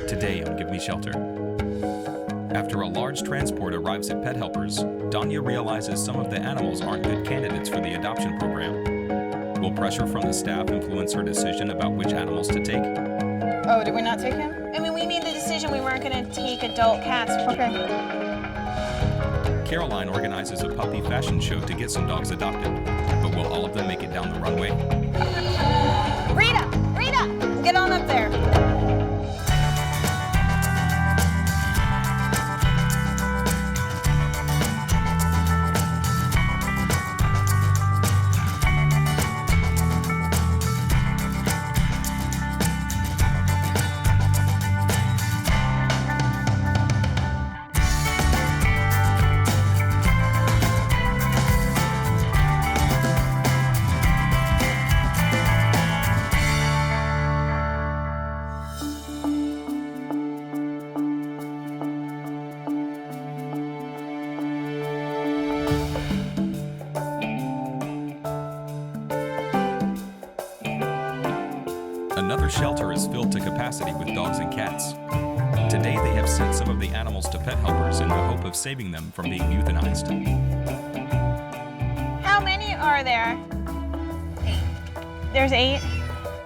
Today on Give Me Shelter. After a large transport arrives at Pet Helpers, Danya realizes some of the animals aren't good candidates for the adoption program. Will pressure from the staff influence her decision about which animals to take? Oh, did we not take him? I mean, we made the decision we weren't going to take adult cats. Okay. Caroline organizes a puppy fashion show to get some dogs adopted. But will all of them make it down the runway? Rita, get on up there. Another shelter is filled to capacity with dogs and cats. Today they have sent some of the animals to Pet Helpers in the hope of saving them from being euthanized. How many are there? 8. There's 8.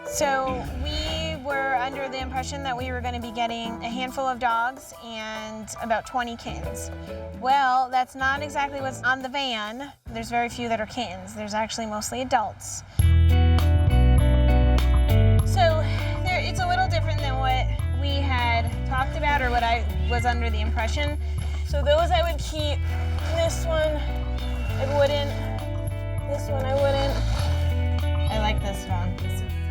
So we were under the impression that we were going to be getting a handful of dogs and about 20 kittens. Well, that's not exactly what's on the van. There's very few that are kittens. There's actually mostly adults. So it's a little different than what we had talked about or what I was under the impression. So those I would keep. This one I wouldn't. This one I wouldn't. I like this one.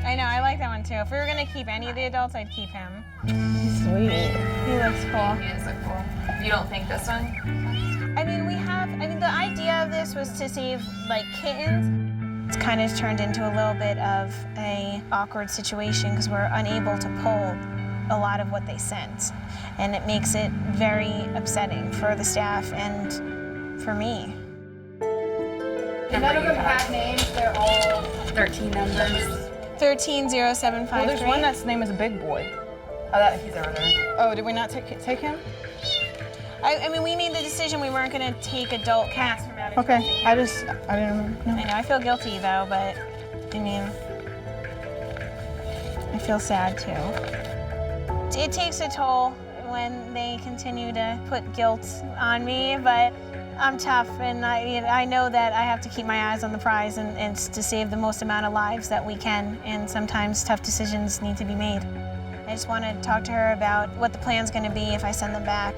I know, I like that one too. If we were gonna keep any of the adults, I'd keep him. He's sweet. He looks cool. He does look cool. You don't think this one? I mean, the idea of this was to save like kittens. It's kind of turned into a little bit of a awkward situation because we're unable to pull a lot of what they sent. And it makes it very upsetting for the staff and for me. None of them have names, they're all 13 numbers. 130753. Well, there's one that's name is a big boy. Oh, he's over there. Oh, did we not take him? I mean, we made the decision we weren't going to take adult cats from out of Okay, I didn't know. I know, I feel guilty though, but I mean, I feel sad too. It takes a toll when they continue to put guilt on me, but I'm tough and I know that I have to keep my eyes on the prize and to save the most amount of lives that we can, and sometimes tough decisions need to be made. I just want to talk to her about what the plan's going to be if I send them back.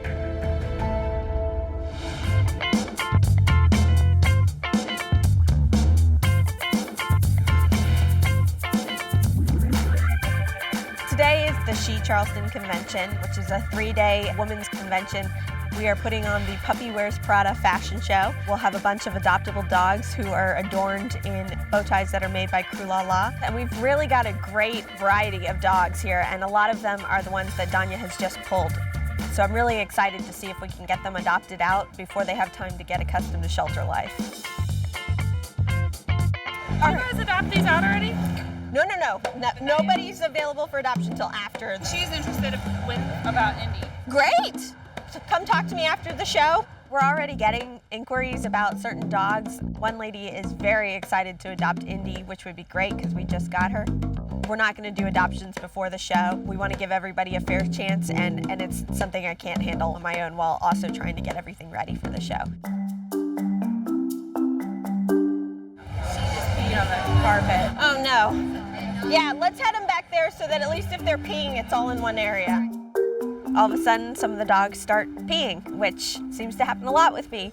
Today is the She Charleston Convention, which is a 3-day women's convention. We are putting on the Puppy Wears Prada fashion show. We'll have a bunch of adoptable dogs who are adorned in bow ties that are made by Crew La La. And we've really got a great variety of dogs here, and a lot of them are the ones that Danya has just pulled. So I'm really excited to see if we can get them adopted out before they have time to get accustomed to shelter life. Are you guys adopt these out already? No. Nobody's available for adoption until after. She's interested about Indy. Great! So come talk to me after the show. We're already getting inquiries about certain dogs. One lady is very excited to adopt Indy, which would be great because we just got her. We're not going to do adoptions before the show. We want to give everybody a fair chance, and it's something I can't handle on my own while also trying to get everything ready for the show. She just peed on the carpet. Oh no. Yeah, let's head them back there so that at least if they're peeing, it's all in one area. All of a sudden, some of the dogs start peeing, which seems to happen a lot with me.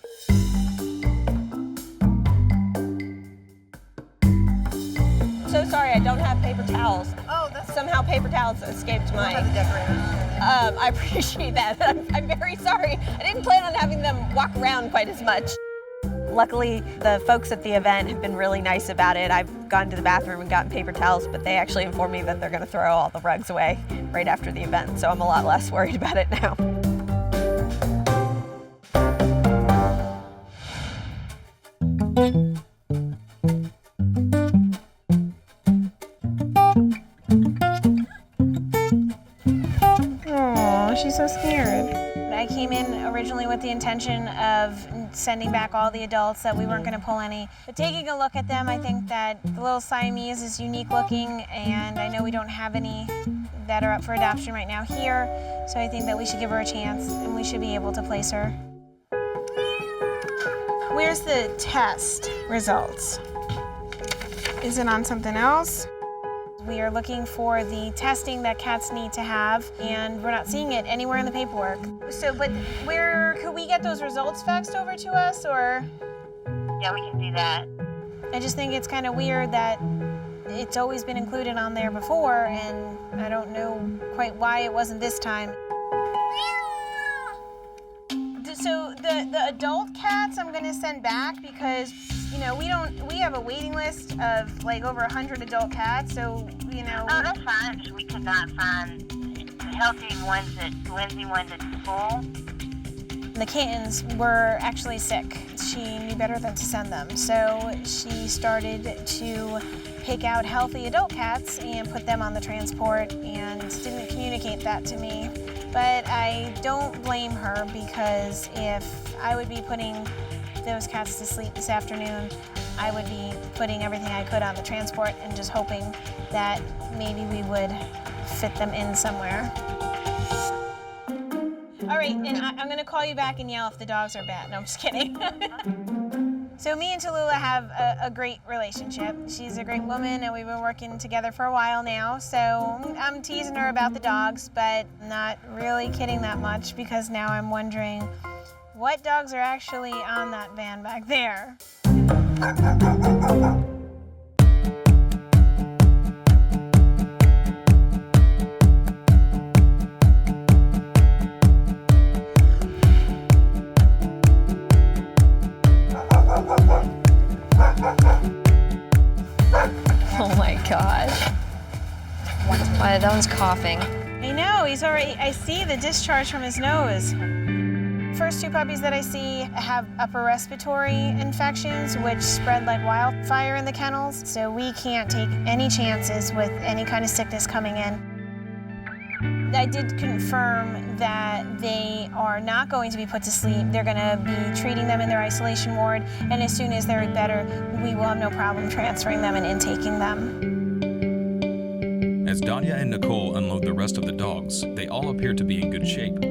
So sorry, I don't have paper towels. Oh, that's Somehow paper towels escaped my... I appreciate that. I'm very sorry. I didn't plan on having them walk around quite as much. Luckily, the folks at the event have been really nice about it. I've gone to the bathroom and gotten paper towels, but they actually informed me that they're going to throw all the rugs away right after the event, so I'm a lot less worried about it now. she's so scared. I came in originally with the intention of sending back all the adults, that we weren't going to pull any. But taking a look at them, I think that the little Siamese is unique looking, and I know we don't have any that are up for adoption right now here, so I think that we should give her a chance, and we should be able to place her. Where's the test results? Is it on something else? We are looking for the testing that cats need to have, and we're not seeing it anywhere in the paperwork. So, but where could we get those results faxed over to us, or? Yeah, we can do that. I just think it's kind of weird that it's always been included on there before, and I don't know quite why it wasn't this time. So the adult cats I'm gonna send back because, you know, we have a waiting list of like over 100 adult cats, so, you know. Oh, that's fine. We could not find healthy ones that's full. The kittens were actually sick. She knew better than to send them, so she started to pick out healthy adult cats and put them on the transport, and didn't communicate that to me. But I don't blame her, because if I would be putting those cats to sleep this afternoon, I would be putting everything I could on the transport and just hoping that maybe we would fit them in somewhere. All right, and I'm gonna call you back and yell if the dogs are bad. No, I'm just kidding. So me and Tallulah have a great relationship. She's a great woman, and we've been working together for a while now. So I'm teasing her about the dogs, but not really kidding that much, because now I'm wondering what dogs are actually on that van back there. Oh my gosh. Why, that one's coughing. I know, he's already, I see the discharge from his nose. First two puppies that I see have upper respiratory infections, which spread like wildfire in the kennels, so we can't take any chances with any kind of sickness coming in. I did confirm that they are not going to be put to sleep. They're going to be treating them in their isolation ward, and as soon as they're better, we will have no problem transferring them and intaking them. As Danya and Nicole unload the rest of the dogs, they all appear to be in good shape.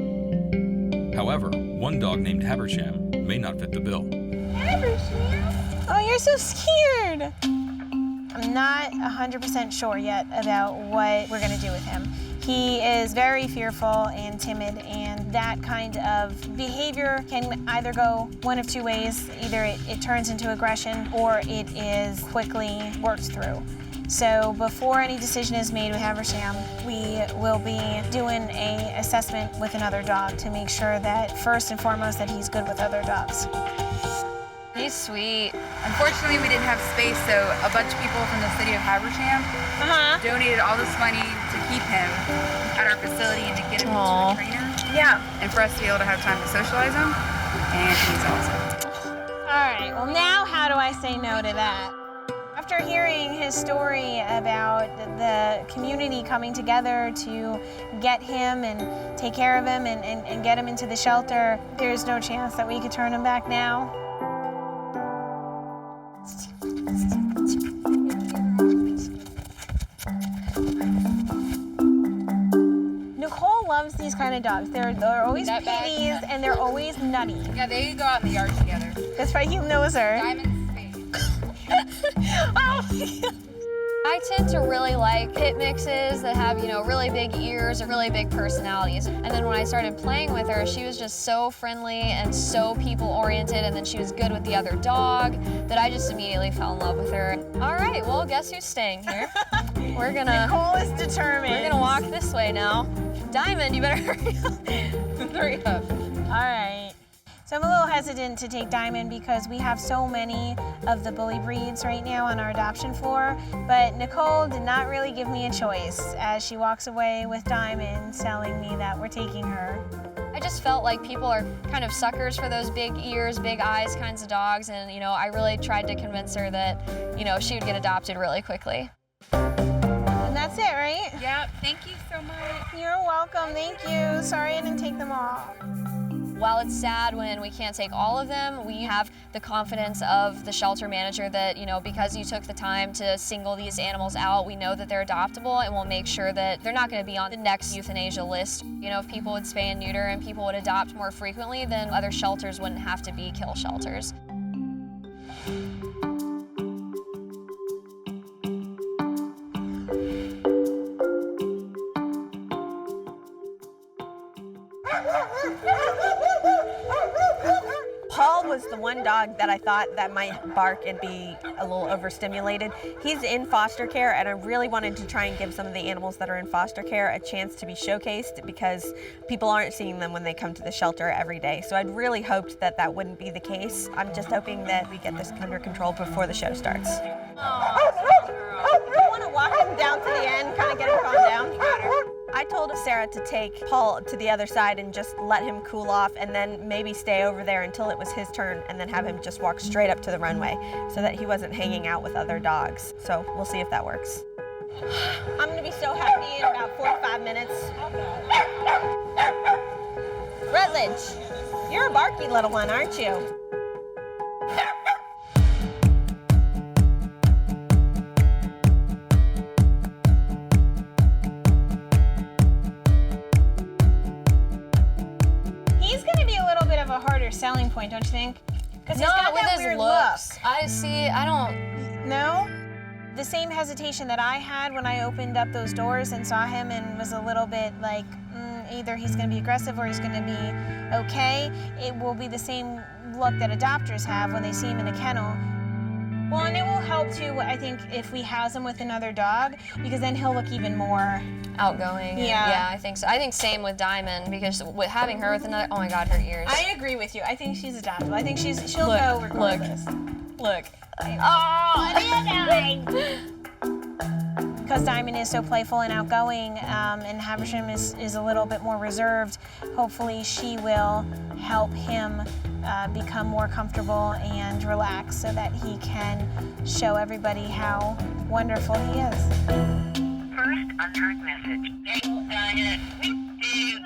However, one dog named Habersham may not fit the bill. Habersham? Oh, you're so scared. I'm not 100% sure yet about what we're going to do with him. He is very fearful and timid, and that kind of behavior can either go one of two ways. Either it turns into aggression, or it is quickly worked through. So before any decision is made with Habersham, we will be doing an assessment with another dog to make sure that, first and foremost, that he's good with other dogs. He's sweet. Unfortunately, we didn't have space, so a bunch of people from the city of Habersham donated all this money to keep him at our facility and to get him to a trainer. Yeah. And for us to be able to have time to socialize him, and he's awesome. All right, well now how do I say no to that? After hearing his story about the community coming together to get him and take care of him and get him into the shelter, there's no chance that we could turn him back now. Nicole loves these kind of dogs. They're always kitties, and they're always nutty. Yeah, they go out in the yard together. That's why he knows her. Diamond's face. Oh. I tend to really like pit mixes that have, you know, really big ears or really big personalities. And then when I started playing with her, she was just so friendly and so people-oriented, and then she was good with the other dog that I just immediately fell in love with her. All right, well, guess who's staying here? We're gonna... Nicole is determined. We're gonna walk this way now. Diamond, you better hurry up. Hurry up. All right. So I'm a little hesitant to take Diamond because we have so many of the bully breeds right now on our adoption floor, but Nicole did not really give me a choice as she walks away with Diamond, telling me that we're taking her. I just felt like people are kind of suckers for those big ears, big eyes kinds of dogs, and, you know, I really tried to convince her that, you know, she would get adopted really quickly. And that's it, right? Yep, thank you so much. You're welcome, thank you. Sorry I didn't take them all. While it's sad when we can't take all of them, we have the confidence of the shelter manager that, you know, because you took the time to single these animals out, we know that they're adoptable, and we'll make sure that they're not going to be on the next euthanasia list. You know, if people would spay and neuter and people would adopt more frequently, then other shelters wouldn't have to be kill shelters. Paul was the one dog that I thought that might bark and be a little overstimulated. He's in foster care, and I really wanted to try and give some of the animals that are in foster care a chance to be showcased because people aren't seeing them when they come to the shelter every day. So I'd really hoped that that wouldn't be the case. I'm just hoping that we get this under control before the show starts. You want to walk him down to the end, kind of get him calmed down? I told Sarah to take Paul to the other side and just let him cool off, and then maybe stay over there until it was his turn, and then have him just walk straight up to the runway so that he wasn't hanging out with other dogs. So we'll see if that works. I'm gonna be so happy in about 45 minutes. Rutledge, you're a barky little one, aren't you? Harder selling point, don't you think? Because Not with that his weird looks. Look. I don't. No? The same hesitation that I had when I opened up those doors and saw him and was a little bit like, either he's going to be aggressive or he's going to be okay. It will be the same look that adopters have when they see him in a kennel. Well, and it will help too, I think, if we house him with another dog, because then he'll look even more outgoing. Yeah, I think so. I think same with Diamond, because with having her with another, oh my God, her ears. I agree with you. I think she's adoptable. I think she'll go regardless. Look. Oh, what are you doing? Because Diamond is so playful and outgoing, and Haversham is a little bit more reserved, hopefully she will help him become more comfortable and relaxed so that he can show everybody how wonderful he is. First unheard message. Okay, we do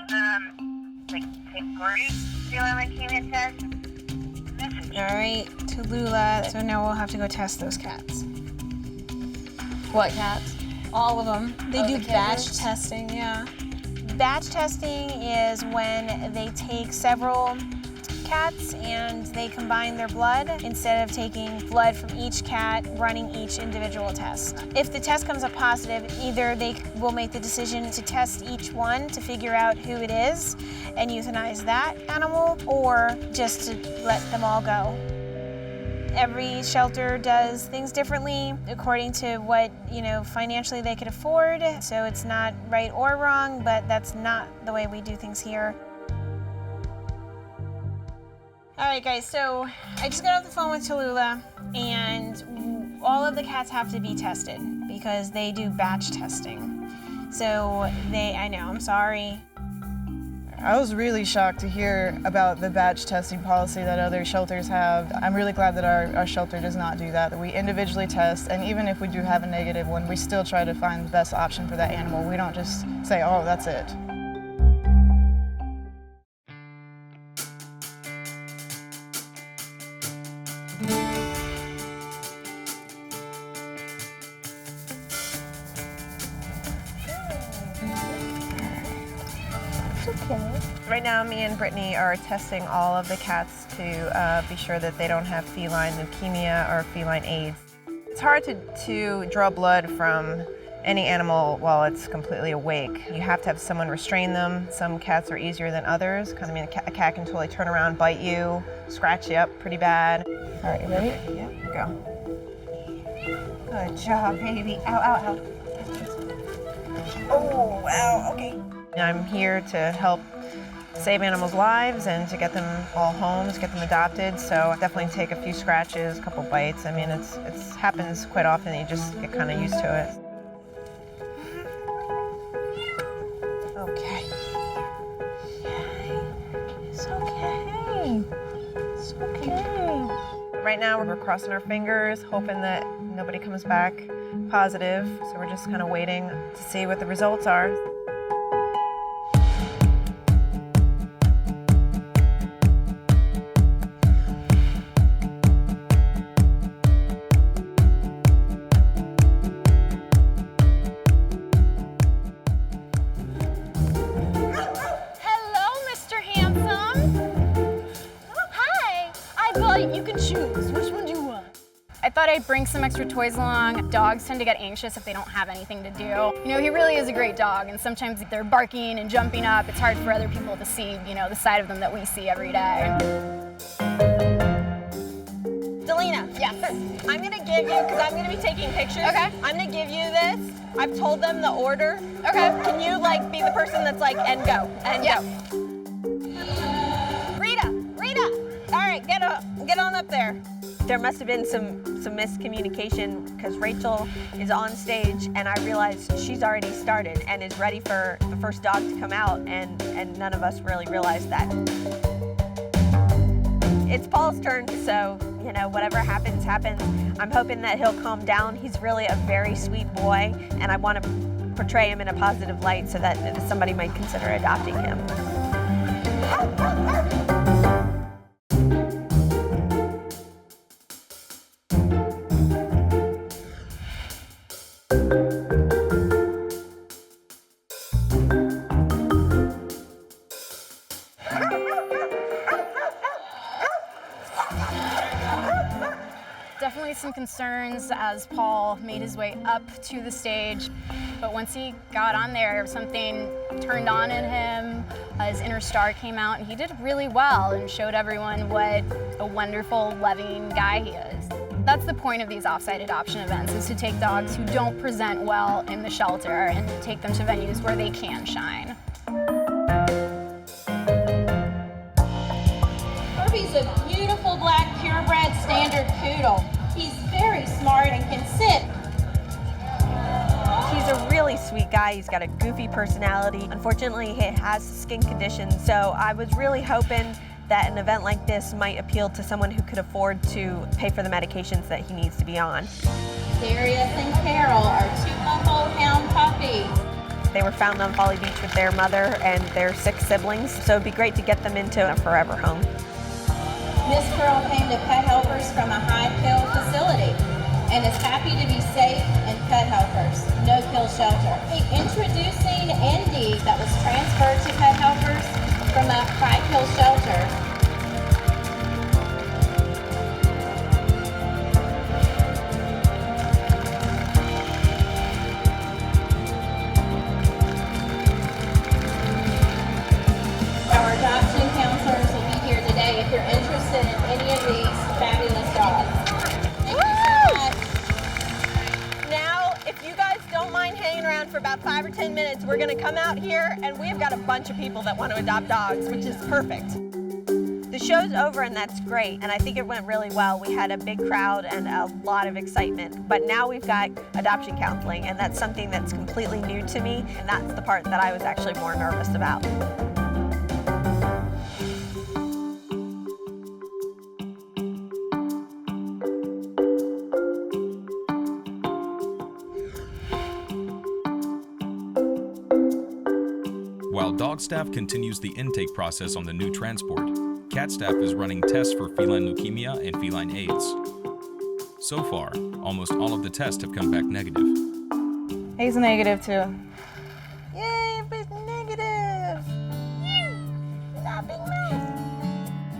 like headquartered feline leukemia test. Message. All right, Tallulah. So now we'll have to go test those cats. What cats? All of them. They do the batch kittens? testing, yeah. Batch testing is when they take several cats and they combine their blood instead of taking blood from each cat, running each individual test. If the test comes up positive, either they will make the decision to test each one to figure out who it is and euthanize that animal, or just to let them all go. Every shelter does things differently according to what, financially they could afford. So it's not right or wrong, but that's not the way we do things here. All right, guys, so I just got off the phone with Tallulah, and all of the cats have to be tested because they do batch testing. So I know, I'm sorry. I was really shocked to hear about the batch testing policy that other shelters have. I'm really glad that our shelter does not do that we individually test, and even if we do have a negative one, we still try to find the best option for that animal. We don't just say, oh, that's it. Right now, me and Brittany are testing all of the cats to be sure that they don't have feline leukemia or feline AIDS. It's hard to draw blood from any animal while it's completely awake. You have to have someone restrain them. Some cats are easier than others, because a cat can totally turn around, bite you, scratch you up pretty bad. All right, you ready? Yeah, go. Good job, baby. Ow, ow, ow. Oh, wow, okay. I'm here to help save animals' lives and to get them all homes, get them adopted. So definitely take a few scratches, a couple bites. I mean, it happens quite often. You just get kind of used to it. Okay. It's okay. It's okay. Right now we're crossing our fingers, hoping that nobody comes back positive, so we're just kind of waiting to see what the results are. You can choose. Which one do you want? I thought I'd bring some extra toys along. Dogs tend to get anxious if they don't have anything to do. You know, he really is a great dog, and sometimes they're barking and jumping up. It's hard for other people to see, you know, the side of them that we see every day. Delina, yes. I'm gonna give you, because I'm gonna be taking pictures. Okay. I'm gonna give you this. I've told them the order. Okay. Can you like be the person that's like, and go, and go. Rita, all right, get on up there. There must have been some miscommunication because Rachel is on stage and I realized she's already started and is ready for the first dog to come out, and none of us really realized that. It's Paul's turn, so, you know, whatever happens, happens. I'm hoping that he'll calm down. He's really a very sweet boy, and I want to portray him in a positive light so that somebody might consider adopting him. Definitely some concerns as Paul made his way up to the stage, but once he got on there, something turned on in him. His inner star came out, and he did really well and showed everyone what a wonderful, loving guy he is. That's the point of these offsite adoption events, is to take dogs who don't present well in the shelter and take them to venues where they can shine. He's a beautiful black purebred standard poodle. He's very smart and can sit. He's a really sweet guy. He's got a goofy personality. Unfortunately, he has skin conditions, so I was really hoping that an event like this might appeal to someone who could afford to pay for the medications that he needs to be on. Darius and Carol are 2-month-old hound puppies. They were found on Folly Beach with their mother and their 6 siblings, so it'd be great to get them into a forever home. Miss Pearl came to Pet Helpers from a high-kill facility and is happy to be safe in Pet Helpers, no-kill shelter. Introducing Indy, that was transferred to Pet Helpers from a high-kill shelter. Our adoption counselors will be here today if you're interested in any of these fabulous dogs. Thank you so much. Now, if you guys don't mind hanging around for about 5 or 10 minutes, we're gonna come out here and we've got a bunch of people that want to adopt dogs, which is perfect. The show's over and that's great, and I think it went really well. We had a big crowd and a lot of excitement, but now we've got adoption counseling, and that's something that's completely new to me, and that's the part that I was actually more nervous about. While dog staff continues the intake process on the new transport, cat staff is running tests for feline leukemia and feline AIDS. So far, almost all of the tests have come back negative. He's negative too. Yay, but negative!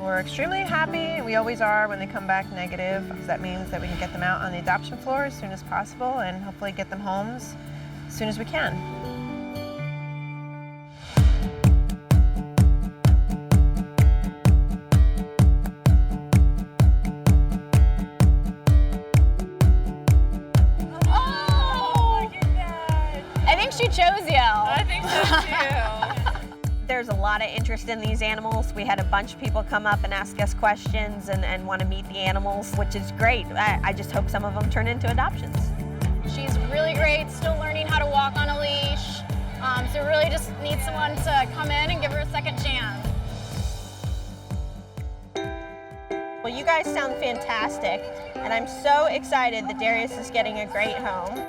We're extremely happy. We always are when they come back negative, because that means that we can get them out on the adoption floor as soon as possible and hopefully get them homes as soon as we can. She chose you. I think so too. There's a lot of interest in these animals. We had a bunch of people come up and ask us questions and want to meet the animals, which is great. I just hope some of them turn into adoptions. She's really great, still learning how to walk on a leash. So really just need someone to come in and give her a second chance. Well, you guys sound fantastic. and I'm so excited that Darius is getting a great home.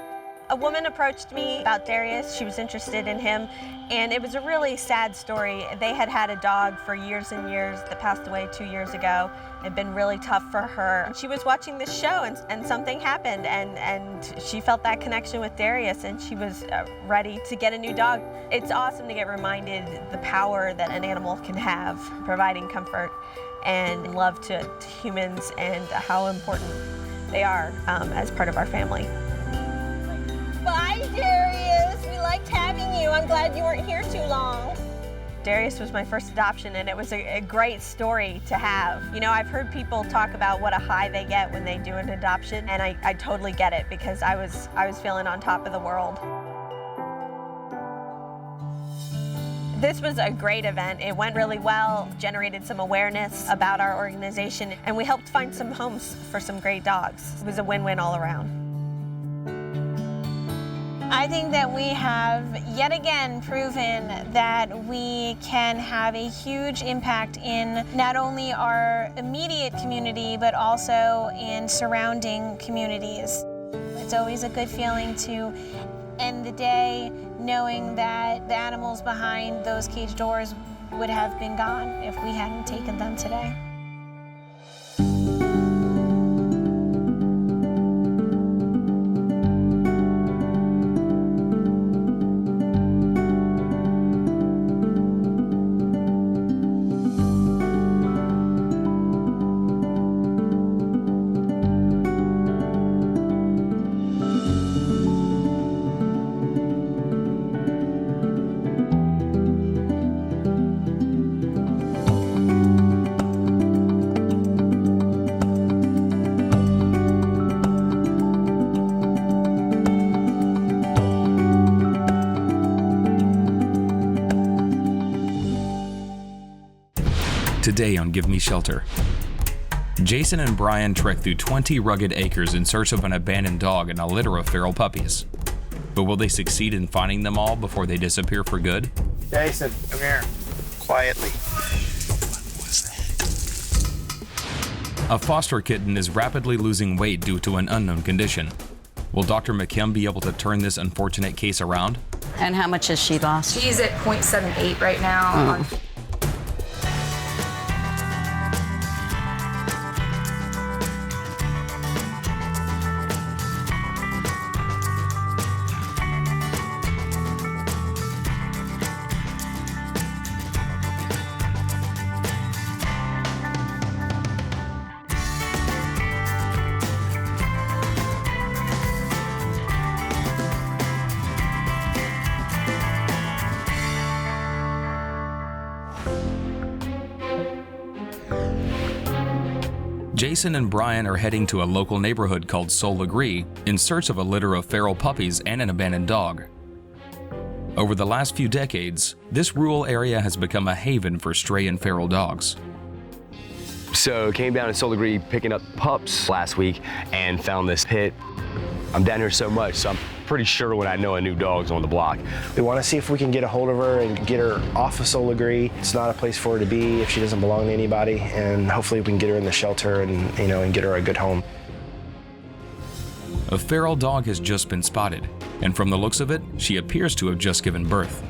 A woman approached me about Darius. She was interested in him, and it was a really sad story. They had had a dog for years and years that passed away 2 years ago. It had been really tough for her. She was watching this show, and something happened, and she felt that connection with Darius, and she was ready to get a new dog. It's awesome to get reminded the power that an animal can have, providing comfort and love to humans, and how important they are as part of our family. Bye, Darius. We liked having you. I'm glad you weren't here too long. Darius was my first adoption, and it was a great story to have. You know, I've heard people talk about what a high they get when they do an adoption, and I totally get it, because I was feeling on top of the world. This was a great event. It went really well, generated some awareness about our organization, and we helped find some homes for some great dogs. It was a win-win all around. I think that we have yet again proven that we can have a huge impact in not only our immediate community, but also in surrounding communities. It's always a good feeling to end the day knowing that the animals behind those cage doors would have been gone if we hadn't taken them today. Today on Give Me Shelter. Jason and Brian trek through 20 rugged acres in search of an abandoned dog and a litter of feral puppies. But will they succeed in finding them all before they disappear for good? Jason, come here. Quietly. A foster kitten is rapidly losing weight due to an unknown condition. Will Dr. McKim be able to turn this unfortunate case around? And how much has she lost? She's at 0.78 right now. Jason and Brian are heading to a local neighborhood called Soul Agree in search of a litter of feral puppies and an abandoned dog. Over the last few decades, this rural area has become a haven for stray and feral dogs. So came down to Soul Agree picking up pups last week and found this pit. I'm down here so much, so I'm pretty sure when I know a new dog's on the block. We want to see if we can get a hold of her and get her off of Soul Agree. It's not a place for her to be if she doesn't belong to anybody, and hopefully we can get her in the shelter and, and get her a good home. A feral dog has just been spotted, and from the looks of it, she appears to have just given birth.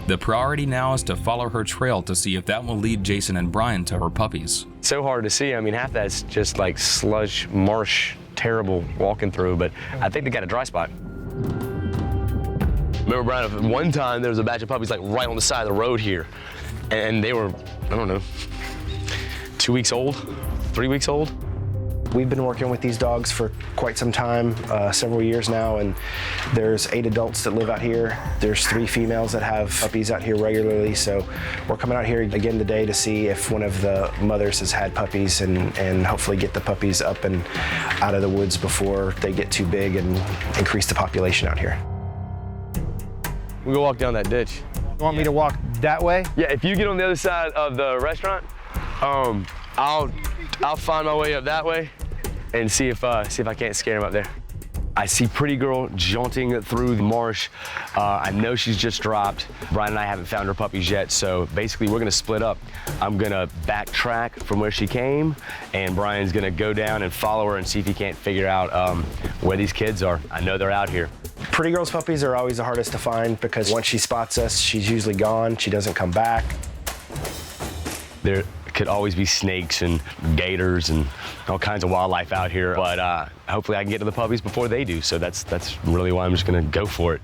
The priority now is to follow her trail to see if that will lead Jason and Brian to her puppies. So hard to see. I mean, half that's just like slush, marsh, terrible walking through, but I think they got a dry spot. Remember, Brian, one time there was a batch of puppies like right on the side of the road here, and they were, I don't know, 2 weeks old, 3 weeks old. We've been working with these dogs for quite some time, several years now, and there's 8 adults that live out here. There's 3 females that have puppies out here regularly, so we're coming out here again today to see if one of the mothers has had puppies and hopefully get the puppies up and out of the woods before they get too big and increase the population out here. We go walk down that ditch. You want me to walk that way? Yeah, if you get on the other side of the restaurant, I'll find my way up that way and see if I can't scare him up there. I see Pretty Girl jaunting through the marsh. I know she's just dropped. Brian and I haven't found her puppies yet, so basically we're gonna split up. I'm gonna backtrack from where she came, and Brian's gonna go down and follow her and see if he can't figure out where these kids are. I know they're out here. Pretty Girl's puppies are always the hardest to find because once she spots us, she's usually gone. She doesn't come back. There could always be snakes and gators and all kinds of wildlife out here, but hopefully I can get to the puppies before they do, so that's really why I'm just gonna go for it.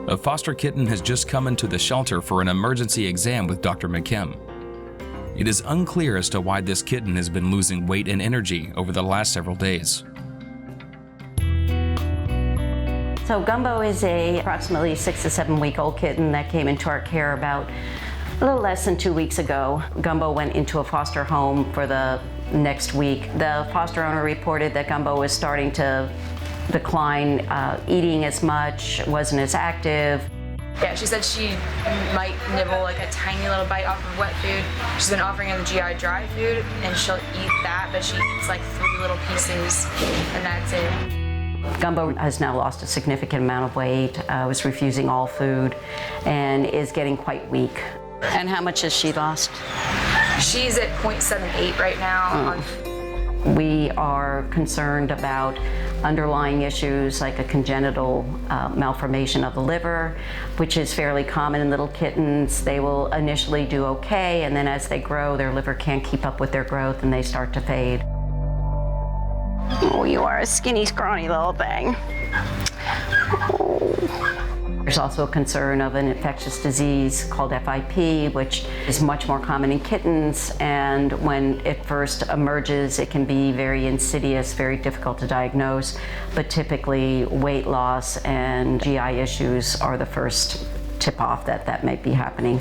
A foster kitten has just come into the shelter for an emergency exam with Dr. McKim. It is unclear as to why this kitten has been losing weight and energy over the last several days. So Gumbo is a approximately 6 to 7 week old kitten that came into our care about a little less than 2 weeks ago. Gumbo went into a foster home for the next week. The foster owner reported that Gumbo was starting to decline, eating as much, wasn't as active. Yeah, she said she might nibble like a tiny little bite off of wet food. She's been offering her the GI dry food, and she'll eat that, but she eats like 3 little pieces, and that's it. Gumbo has now lost a significant amount of weight, was refusing all food, and is getting quite weak. And how much has she lost? She's at 0.78 right now. We are concerned about underlying issues like a congenital malformation of the liver, which is fairly common in little kittens. They will initially do okay, and then as they grow, their liver can't keep up with their growth and they start to fade. Oh, you are a skinny, scrawny little thing. Oh. There's also a concern of an infectious disease called FIP, which is much more common in kittens, and when it first emerges, it can be very insidious, very difficult to diagnose, but typically weight loss and GI issues are the first tip-off that might be happening.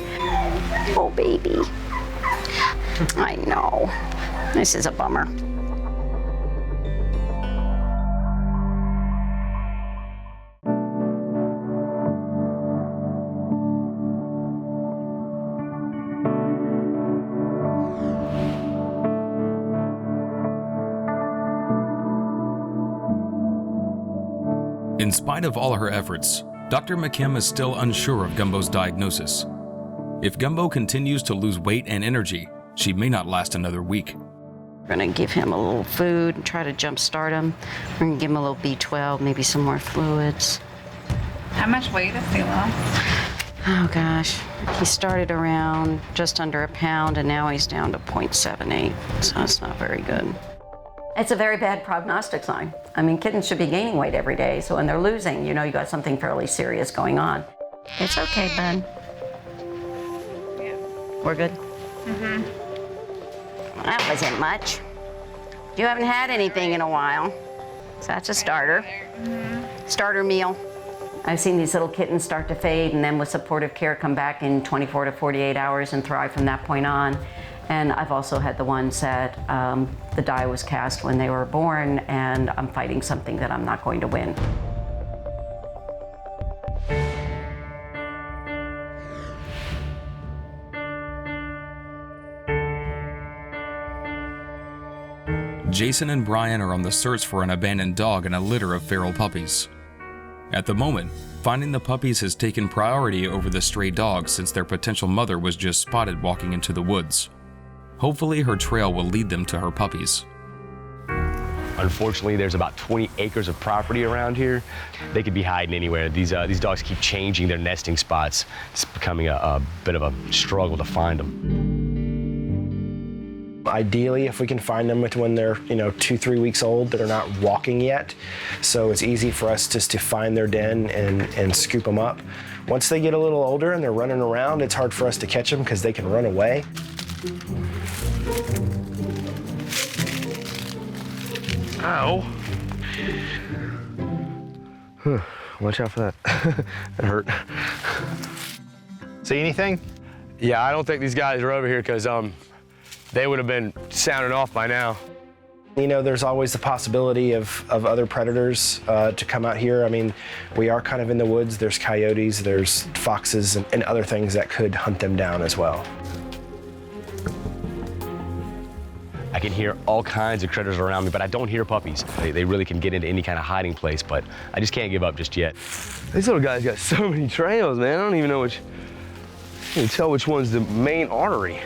Oh, baby. I know. This is a bummer. In spite of all her efforts, Dr. McKim is still unsure of Gumbo's diagnosis. If Gumbo continues to lose weight and energy, she may not last another week. We're gonna give him a little food and try to jumpstart him. We're gonna give him a little B12, maybe some more fluids. How much weight has he lost? Oh gosh, he started around just under a pound and now he's down to 0.78, so it's not very good. It's a very bad prognostic sign. I mean, kittens should be gaining weight every day, so when they're losing, you know you got something fairly serious going on. It's okay, bud. Yeah. We're good? Mm-hmm. That wasn't much. You haven't had anything in a while, so that's a starter. Mm-hmm. Starter meal. I've seen these little kittens start to fade and then with supportive care come back in 24 to 48 hours and thrive from that point on. And I've also had the ones that the die was cast when they were born and I'm fighting something that I'm not going to win. Jason and Brian are on the search for an abandoned dog and a litter of feral puppies. At the moment, finding the puppies has taken priority over the stray dogs since their potential mother was just spotted walking into the woods. Hopefully her trail will lead them to her puppies. Unfortunately, there's about 20 acres of property around here. They could be hiding anywhere. These dogs keep changing their nesting spots. It's becoming a bit of a struggle to find them. Ideally, if we can find them when they're 2-3 weeks old that are not walking yet, so it's easy for us just to find their den and scoop them up. Once they get a little older and they're running around, it's hard for us to catch them because they can run away. Ow. Watch out for that. That hurt. See anything? Yeah, I don't think these guys are over here because they would have been sounding off by now. You know, there's always the possibility of other predators to come out here. I mean, we are kind of in the woods. There's coyotes, there's foxes, and other things that could hunt them down as well. I can hear all kinds of critters around me, but I don't hear puppies. They really can get into any kind of hiding place, but I just can't give up just yet. These little guys got so many trails, man. I don't even know which, I can't tell which one's the main artery.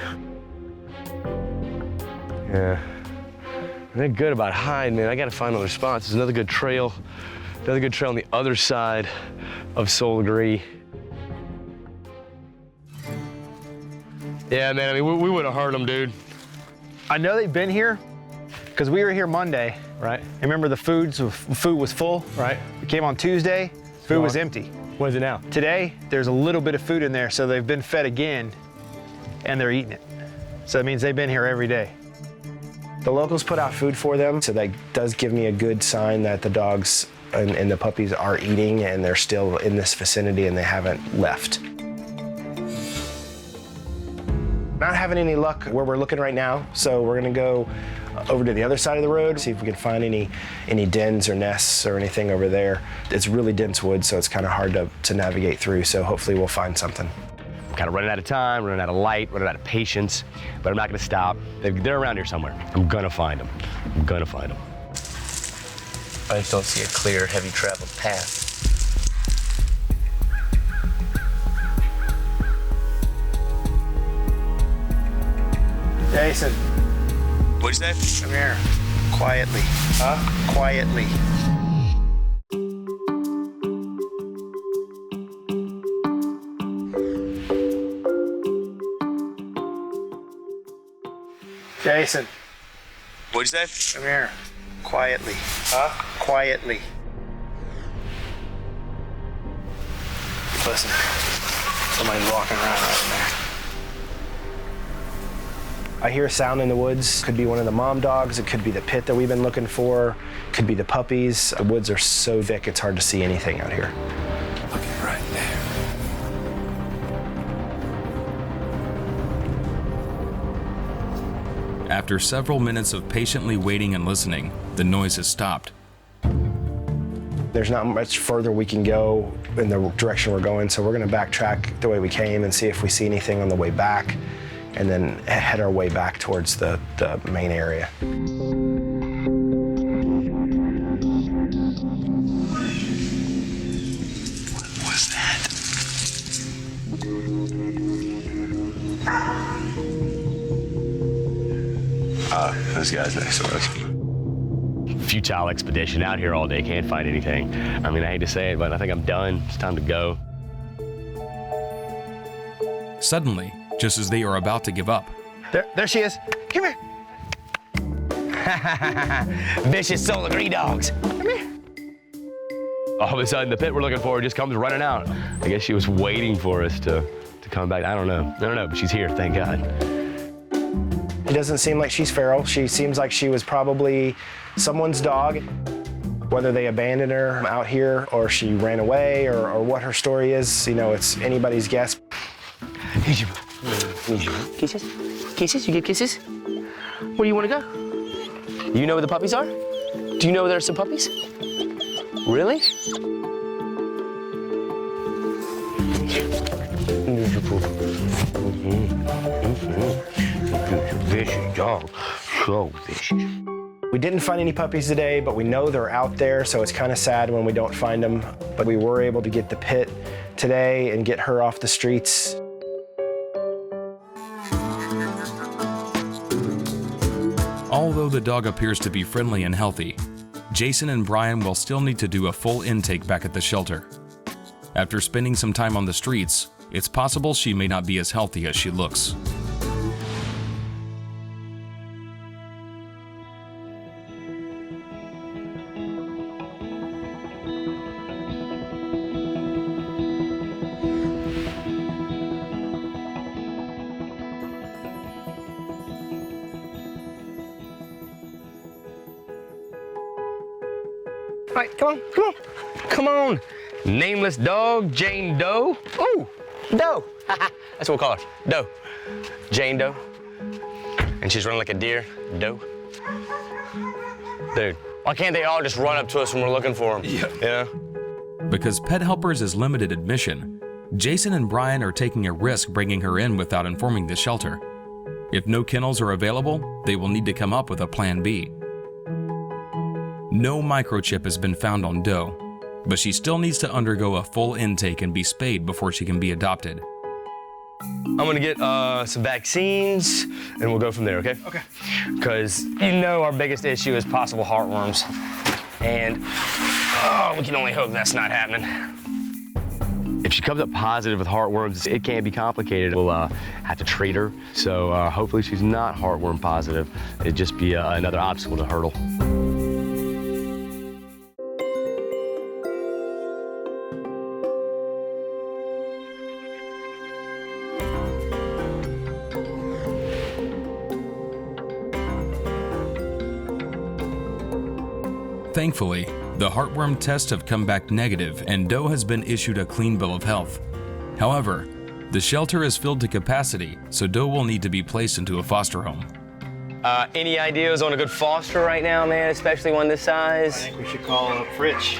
Yeah. They're good about hiding, man. I gotta find another spots. There's another good trail on the other side of Soul Agree. Yeah, man, I mean, we would have heard them, dude. I know they've been here because we were here Monday. Right. And remember the food was full? Right. We came on Tuesday, food was empty. What is it now? Today, there's a little bit of food in there, so they've been fed again, and they're eating it. So that means they've been here every day. The locals put out food for them, so that does give me a good sign that the dogs and the puppies are eating and they're still in this vicinity and they haven't left. Not having any luck where we're looking right now, so we're gonna go over to the other side of the road, see if we can find any dens or nests or anything over there. It's really dense woods, so it's kind of hard to navigate through, so hopefully we'll find something. I'm kind of running out of time, running out of light, running out of patience, but I'm not gonna stop. They're around here somewhere. I'm gonna find them. I'm gonna find them. I just don't see a clear, heavy traveled path. Jason. What'd you say? Come here. Quietly. Huh? Quietly. Jason. What'd you say? Come here. Quietly. Huh? Quietly. Listen. Somebody's walking around right there. I hear a sound in the woods. Could be one of the mom dogs. It could be the pit that we've been looking for. Could be the puppies. The woods are so thick, it's hard to see anything out here. Looking right there. After several minutes of patiently waiting and listening, the noise has stopped. There's not much further we can go in the direction we're going, so we're gonna backtrack the way we came and see if we see anything on the way back, and then head our way back towards the main area. What was that? This guy's next to us. Futile expedition, out here all day, can't find anything. I mean, I hate to say it, but I think I'm done. It's time to go. Suddenly, just as they are about to give up, There she is. Come here. Vicious Soul Agree dogs. Come here. All of a sudden, the pit we're looking for just comes running out. I guess she was waiting for us to come back. I don't know, but she's here, thank God. It doesn't seem like she's feral. She seems like she was probably someone's dog. Whether they abandoned her out here or she ran away or what her story is, you know, it's anybody's guess. Kisses? Kisses? You give kisses? Where do you want to go? You know where the puppies are? Do you know there are some puppies? Really? Vicious dog, so vicious. We didn't find any puppies today, but we know they're out there, so it's kind of sad when we don't find them. But we were able to get the pit today and get her off the streets. although the dog appears to be friendly and healthy, Jason and Brian will still need to do a full intake back at the shelter. After spending some time on the streets, it's possible she may not be as healthy as she looks. All right, come on. Nameless dog, Jane Doe. Ooh, Doe. That's what we'll call her, Doe. Jane Doe. and she's running like a deer. Doe. Dude, why can't they all just run up to us when we're looking for them? Yeah. You know? Because Pet Helpers is limited admission, Jason and Brian are taking a risk bringing her in without informing the shelter. If no kennels are available, they will need to come up with a plan B. No microchip has been found on Doe, but she still needs to undergo a full intake and be spayed before she can be adopted. I'm gonna get some vaccines and we'll go from there, okay? Okay. Because you know our biggest issue is possible heartworms. And we can only hope that's not happening. If she comes up positive with heartworms, it can be complicated. We'll have to treat her. So hopefully she's not heartworm positive. It'd just be another obstacle to hurdle. Thankfully, the heartworm tests have come back negative and Doe has been issued a clean bill of health. However, the shelter is filled to capacity, so Doe will need to be placed into a foster home. Any ideas on a good foster right now, man, especially one this size? I think we should call Fritch.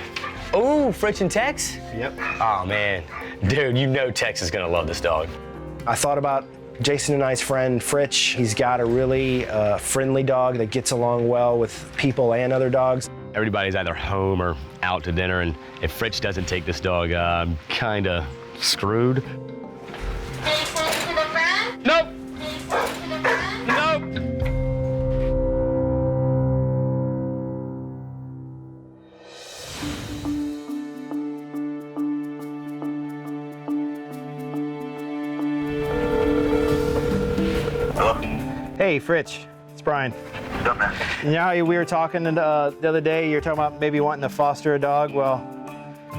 Oh, Fritch and Tex? Yep. Oh, man. Dude, you know Tex is gonna love this dog. I thought about Jason and I's friend Fritch. He's got a really friendly dog that gets along well with people and other dogs. Everybody's either home or out to dinner, and if Fritch doesn't take this dog, I'm kinda screwed. Nope. Nope. Hello? Hey, Fritch. It's Brian. You know how we were talking the other day, you were talking about maybe wanting to foster a dog? Well,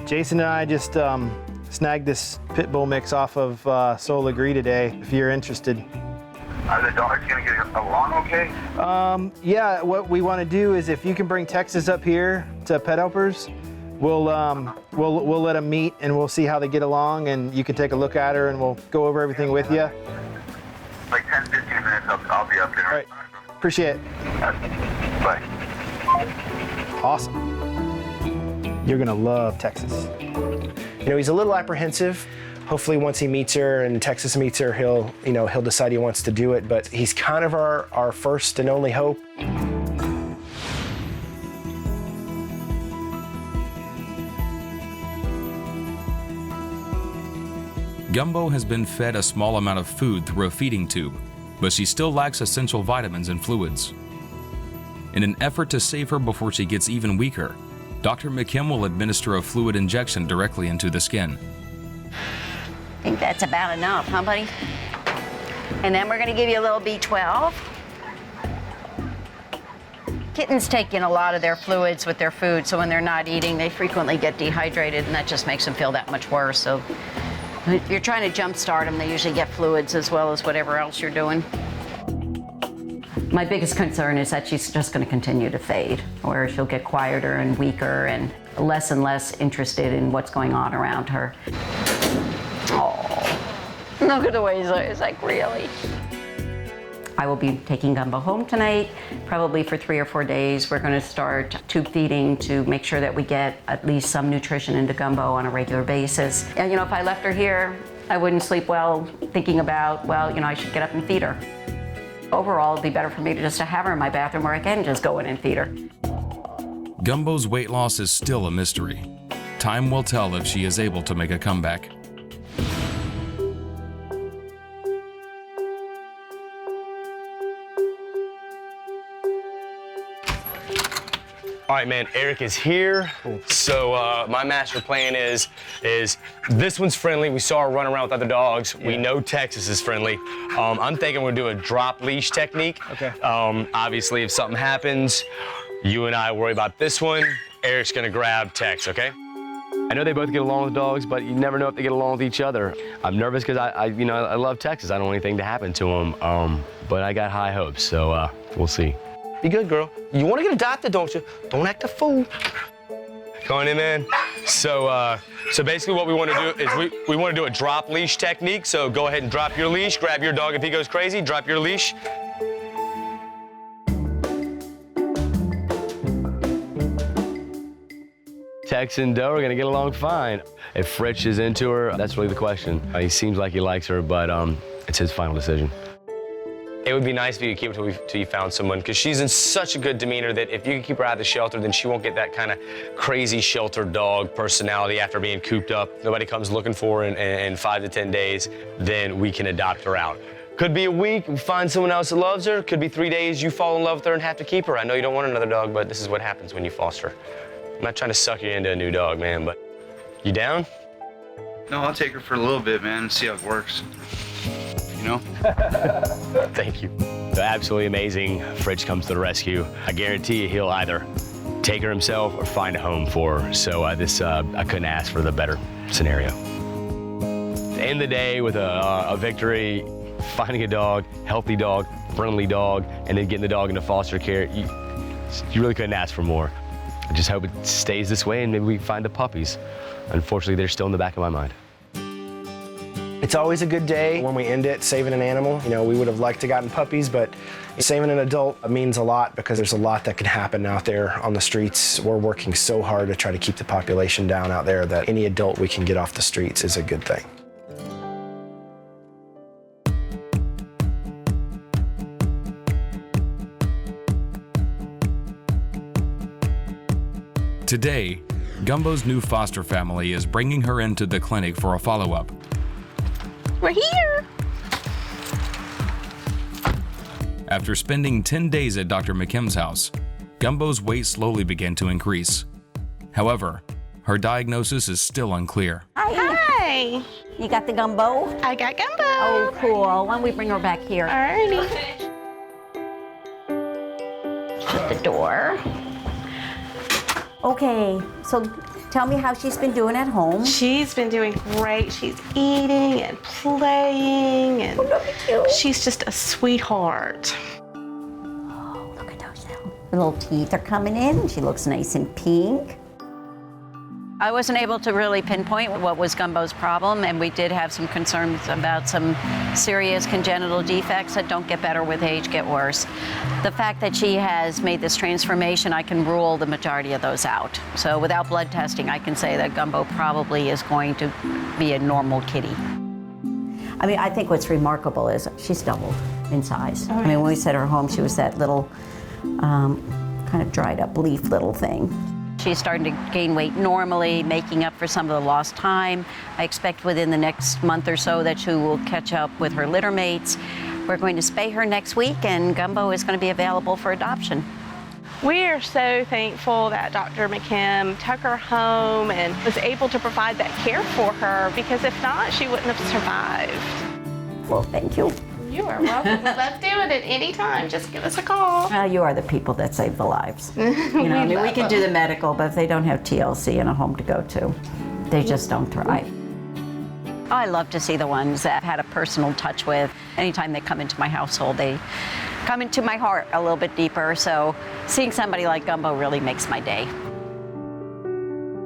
Jason and I just snagged this pitbull mix off of Soul Agree today, if you're interested. Are the dogs gonna get along okay? Yeah, what we want to do is if you can bring Texas up here to Pet Helpers, we'll let them meet and we'll see how they get along, and you can take a look at her and we'll go over everything with you. Like 10, 15 minutes, I'll be up there. All right. Appreciate it. Bye. Awesome. You're gonna love Texas. You know, he's a little apprehensive. Hopefully once he meets her and Texas meets her, he'll decide he wants to do it, but he's kind of our first and only hope. Gumbo has been fed a small amount of food through a feeding tube, but she still lacks essential vitamins and fluids. In an effort to save her before she gets even weaker, Dr. McKim will administer a fluid injection directly into the skin. I think that's about enough, huh, buddy? And then we're gonna give you a little B12. Kittens take in a lot of their fluids with their food, so when they're not eating, they frequently get dehydrated, and that just makes them feel that much worse. So if you're trying to jumpstart them, they usually get fluids as well as whatever else you're doing. My biggest concern is that she's just going to continue to fade, where she'll get quieter and weaker and less interested in what's going on around her. Oh, look at the way he's like, really? I will be taking Gumbo home tonight, probably for 3 or 4 days. We're going to start tube feeding to make sure that we get at least some nutrition into Gumbo on a regular basis. And if I left her here, I wouldn't sleep well thinking about, I should get up and feed her. Overall, it'd be better for me to just have her in my bathroom where I can just go in and feed her. Gumbo's weight loss is still a mystery. Time will tell if she is able to make a comeback. All right, man, Eric is here. So my master plan is this one's friendly. We saw her run around with other dogs. Yeah. We know Texas is friendly. I'm thinking we'll do a drop leash technique. Okay. Obviously, if something happens, you and I worry about this one. Eric's gonna grab Tex, okay? I know they both get along with dogs, but you never know if they get along with each other. I'm nervous because I love Texas. I don't want anything to happen to him, but I got high hopes, so we'll see. Be good, girl. You want to get adopted, don't you? Don't act a fool. Going in, man. So basically what we want to do is we want to do a drop leash technique. So go ahead and drop your leash, grab your dog if he goes crazy, drop your leash. Tex and Doe are gonna get along fine. If Fritch is into her, that's really the question. He seems like he likes her, but it's his final decision. It would be nice if you could keep her till you found someone, because she's in such a good demeanor that if you can keep her out of the shelter, then she won't get that kind of crazy shelter dog personality after being cooped up. Nobody comes looking for her in 5 to 10 days, then we can adopt her out. Could be a week, we find someone else that loves her. Could be 3 days, you fall in love with her and have to keep her. I know you don't want another dog, but this is what happens when you foster. I'm not trying to suck you into a new dog, man, but you down? No, I'll take her for a little bit, man, and see how it works. You know? Thank you. Absolutely amazing. Fritch comes to the rescue. I guarantee you he'll either take her himself or find a home for her. So I couldn't ask for the better scenario. At the end of the day, with a victory, finding a dog, healthy dog, friendly dog, and then getting the dog into foster care, you really couldn't ask for more. I just hope it stays this way and maybe we find the puppies. Unfortunately, they're still in the back of my mind. It's always a good day when we end it saving an animal. You know, we would have liked to gotten puppies, but saving an adult means a lot because there's a lot that can happen out there on the streets. We're working so hard to try to keep the population down out there that any adult we can get off the streets is a good thing. Today, Gumbo's new foster family is bringing her into the clinic for a follow-up. We're here. After spending 10 days at Dr. McKim's house, Gumbo's weight slowly began to increase. However, her diagnosis is still unclear. Hi. You got the Gumbo? I got Gumbo. Oh, cool. Why don't we bring her back here? Alrighty. Shut the door. Okay, so tell me how she's been doing at home. She's been doing great. She's eating and playing, and she's just a sweetheart. Oh, look at those little teeth are coming in. She looks nice and pink. I wasn't able to really pinpoint what was Gumbo's problem, and we did have some concerns about some serious congenital defects that don't get better with age, get worse. The fact that she has made this transformation, I can rule the majority of those out. So without blood testing, I can say that Gumbo probably is going to be a normal kitty. I mean, I think what's remarkable is she's doubled in size. I mean, when we set her home, she was that little kind of dried up leaf little thing. She's starting to gain weight normally, making up for some of the lost time. I expect within the next month or so that she will catch up with her litter mates. We're going to spay her next week, and Gumbo is going to be available for adoption. We are so thankful that Dr. McKim took her home and was able to provide that care for her, because if not, she wouldn't have survived. Well, thank you. You are welcome. Let's do it at any time. Just give us a call. You are the people that save the lives. You know, I mean, we can do the medical, but if they don't have TLC and a home to go to, they just don't thrive. I love to see the ones that I've had a personal touch with. Anytime they come into my household, they come into my heart a little bit deeper. So seeing somebody like Gumbo really makes my day.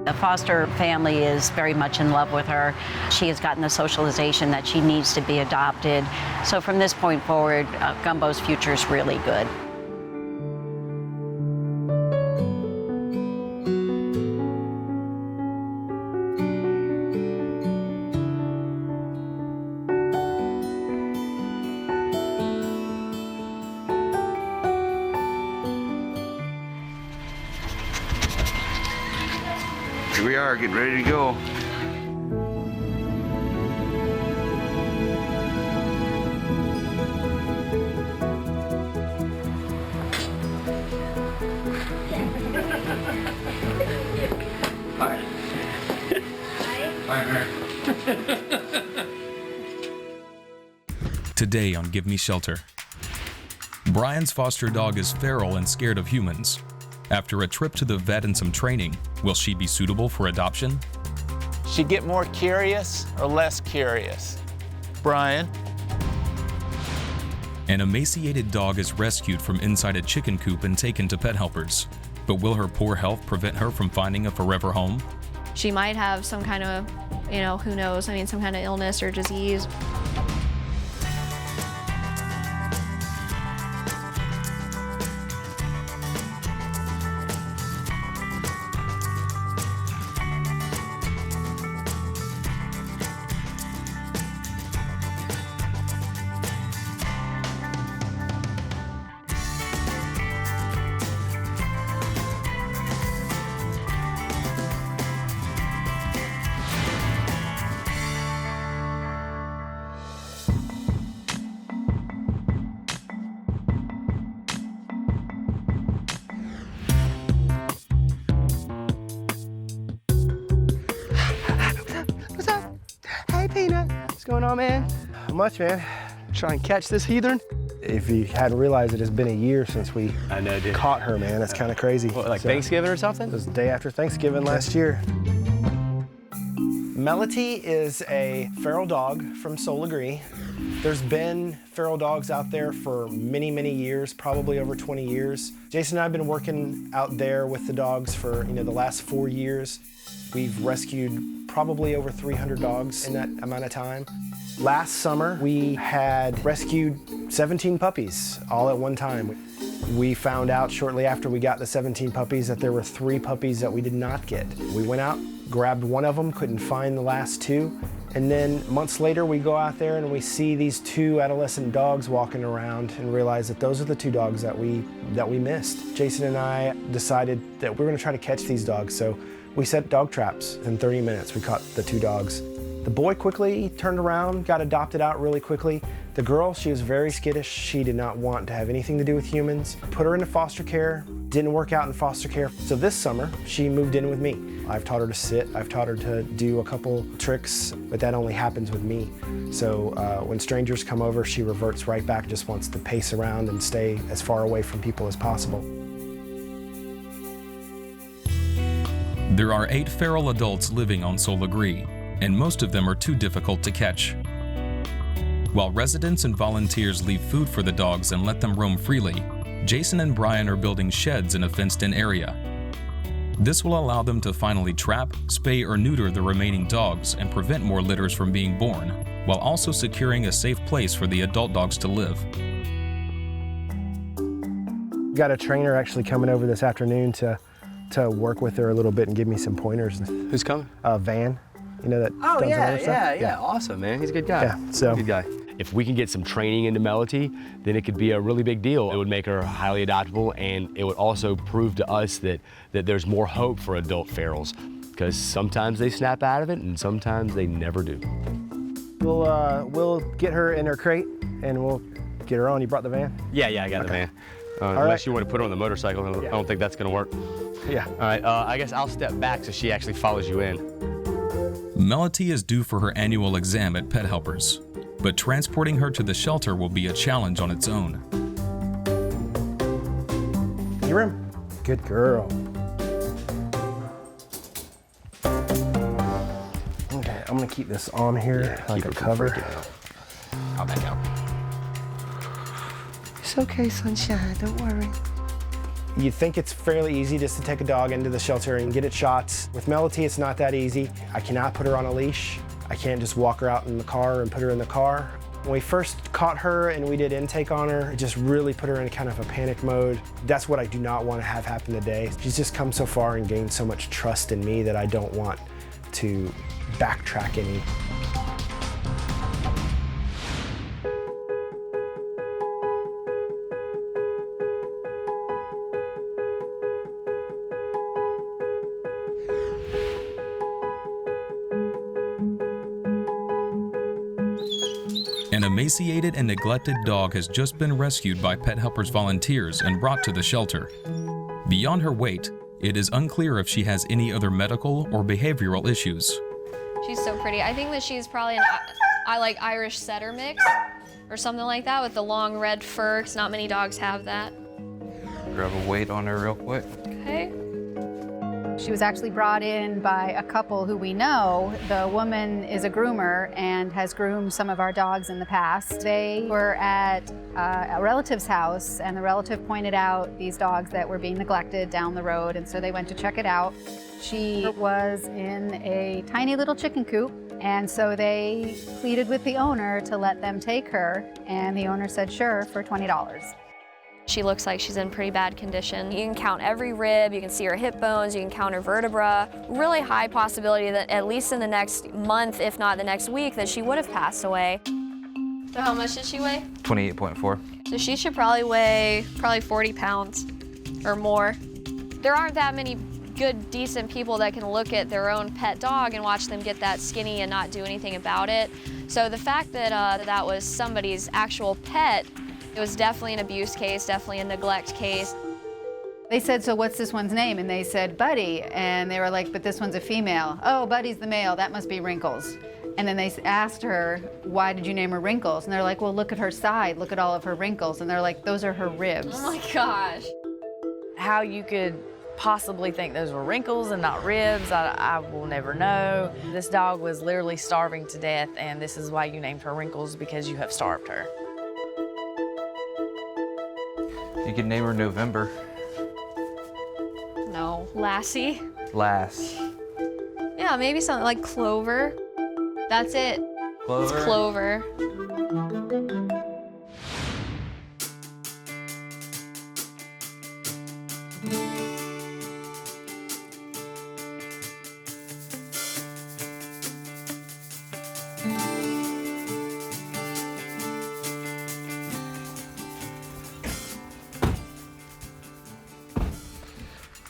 The foster family is very much in love with her. She has gotten the socialization that she needs to be adopted. So from this point forward, Gumbo's future is really good. Here we are, getting ready to go. Hi. Hi. Today on Give Me Shelter. Brian's foster dog is feral and scared of humans. After a trip to the vet and some training, will she be suitable for adoption? She get more curious or less curious? Brian? An emaciated dog is rescued from inside a chicken coop and taken to pet helpers. But will her poor health prevent her from finding a forever home? She might have some kind of, who knows, some kind of illness or disease. What's going on, man? Not much, man. Try and catch this heathen? If you hadn't realized, it has been a year since we caught her, man. That's kind of crazy. What, like Thanksgiving or something? It was the day after Thanksgiving last year. Melody is a feral dog from Solagri. There's been feral dogs out there for many, many years, probably over 20 years. Jason and I have been working out there with the dogs for the last 4 years. We've rescued probably over 300 dogs in that amount of time. Last summer, we had rescued 17 puppies all at one time. We found out shortly after we got the 17 puppies that there were 3 puppies that we did not get. We went out, grabbed one of them, couldn't find the last 2. And then months later, we go out there and we see these 2 adolescent dogs walking around and realize that those are the 2 dogs that we missed. Jason and I decided that we're gonna try to catch these dogs. So we set dog traps. In 30 minutes, we caught the 2 dogs. The boy quickly turned around, got adopted out really quickly. The girl, she was very skittish. She did not want to have anything to do with humans. Put her into foster care, didn't work out in foster care. So this summer, she moved in with me. I've taught her to sit, I've taught her to do a couple tricks, but that only happens with me. So when strangers come over, she reverts right back, just wants to pace around and stay as far away from people as possible. There are 8 feral adults living on Solagri, and most of them are too difficult to catch. While residents and volunteers leave food for the dogs and let them roam freely, Jason and Brian are building sheds in a fenced-in area. This will allow them to finally trap, spay, or neuter the remaining dogs and prevent more litters from being born, while also securing a safe place for the adult dogs to live. Got a trainer actually coming over this afternoon to work with her a little bit and give me some pointers. Who's coming? Van. You know that Oh, does yeah, other stuff? yeah. Awesome, man. He's a good guy. Yeah, so. Good guy. If we can get some training into Melody, then it could be a really big deal. It would make her highly adoptable, and it would also prove to us that there's more hope for adult ferals, because sometimes they snap out of it and sometimes they never do. We'll get her in her crate and we'll get her on. You brought the van? Yeah, I got the van. All unless right. you want to put her on the motorcycle, I don't think that's gonna work. Yeah. All right, I guess I'll step back so she actually follows you in. Melody is due for her annual exam at Pet Helpers, but transporting her to the shelter will be a challenge on its own. Your room. Good girl. Okay, I'm gonna keep this on here like a cover. I'll back out. It's okay, sunshine, don't worry. You think it's fairly easy just to take a dog into the shelter and get it shots. With Melody, it's not that easy. I cannot put her on a leash. I can't just walk her out in the car and put her in the car. When we first caught her and we did intake on her, it just really put her in kind of a panic mode. That's what I do not want to have happen today. She's just come so far and gained so much trust in me that I don't want to backtrack any. An emaciated and neglected dog has just been rescued by Pet Helpers volunteers and brought to the shelter. Beyond her weight, it is unclear if she has any other medical or behavioral issues. She's so pretty. I think that she's probably an Irish setter mix or something like that with the long red fur, because not many dogs have that. Grab a weight on her real quick. Okay. She was actually brought in by a couple who we know. The woman is a groomer and has groomed some of our dogs in the past. They were at a relative's house, and the relative pointed out these dogs that were being neglected down the road, and so they went to check it out. She was in a tiny little chicken coop, and so they pleaded with the owner to let them take her, and the owner said sure for $20. She looks like she's in pretty bad condition. You can count every rib, you can see her hip bones, you can count her vertebra. Really high possibility that at least in the next month, if not the next week, that she would have passed away. So how much did she weigh? 28.4. So she should probably weigh 40 pounds or more. There aren't that many good, decent people that can look at their own pet dog and watch them get that skinny and not do anything about it. So the fact that that was somebody's actual pet, it was definitely an abuse case, definitely a neglect case. They said, so what's this one's name? And they said, Buddy. And they were like, but this one's a female. Oh, Buddy's the male, that must be Wrinkles. And then they asked her, why did you name her Wrinkles? And they're like, well, look at her side, look at all of her wrinkles. And they're like, those are her ribs. Oh my gosh. How you could possibly think those were wrinkles and not ribs, I will never know. This dog was literally starving to death, and this is why you named her Wrinkles, because you have starved her. You could name her November. No. Lassie? Lass. Yeah, maybe something like Clover. That's it. Clover? It's Clover.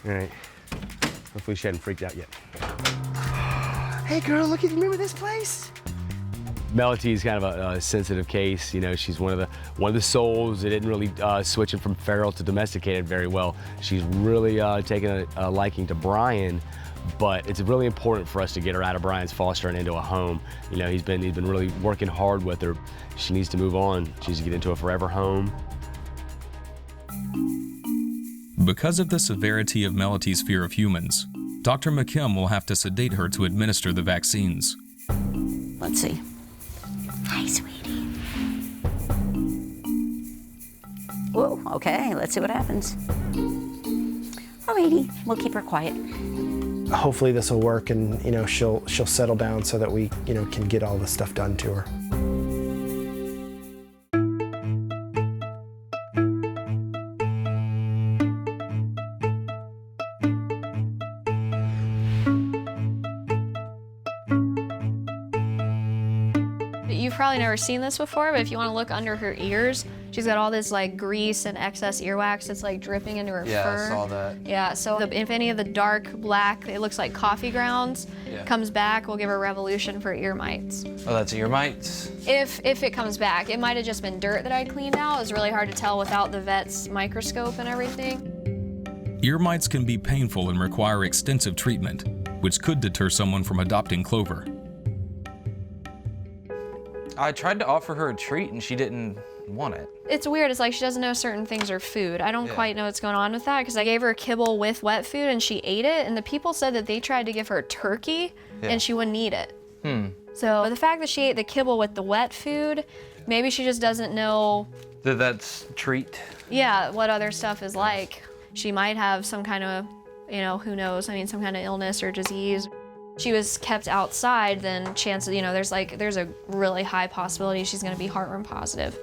All right. Hopefully she hadn't freaked out yet. Hey girl, look at, remember this place? Melody is kind of a sensitive case. You know, she's one of the souls that didn't really switching from feral to domesticated very well. She's really taken a liking to Brian, but it's really important for us to get her out of Brian's foster and into a home. You know, he's been really working hard with her. She needs to move on. She needs to get into a forever home. Because of the severity of Melody's fear of humans, Dr. McKim will have to sedate her to administer the vaccines. Let's see. Hi, sweetie. Whoa, okay, let's see what happens. Alrighty, we'll keep her quiet. Hopefully this will work and, you know, she'll settle down so that we, you know, can get all the stuff done to her. You've probably never seen this before, but if you want to look under her ears, she's got all this like grease and excess earwax that's like dripping into her fur. Yeah, I saw that. Yeah, so if any of the dark black, it looks like coffee grounds, comes back, we'll give her Revolution for ear mites. Oh, that's ear mites? If it comes back. It might have just been dirt that I cleaned out. It was really hard to tell without the vet's microscope and everything. Ear mites can be painful and require extensive treatment, which could deter someone from adopting Clover. I tried to offer her a treat and she didn't want it. It's weird, it's like she doesn't know certain things are food. I don't quite know what's going on with that because I gave her a kibble with wet food and she ate it, and the people said that they tried to give her turkey and she wouldn't eat it. So the fact that she ate the kibble with the wet food, maybe she just doesn't know That's treat? Yeah, what other stuff is like. She might have some kind of, you know, who knows, I mean, some kind of illness or disease. She was kept outside, then chances, you know, there's a really high possibility she's gonna be heartworm positive.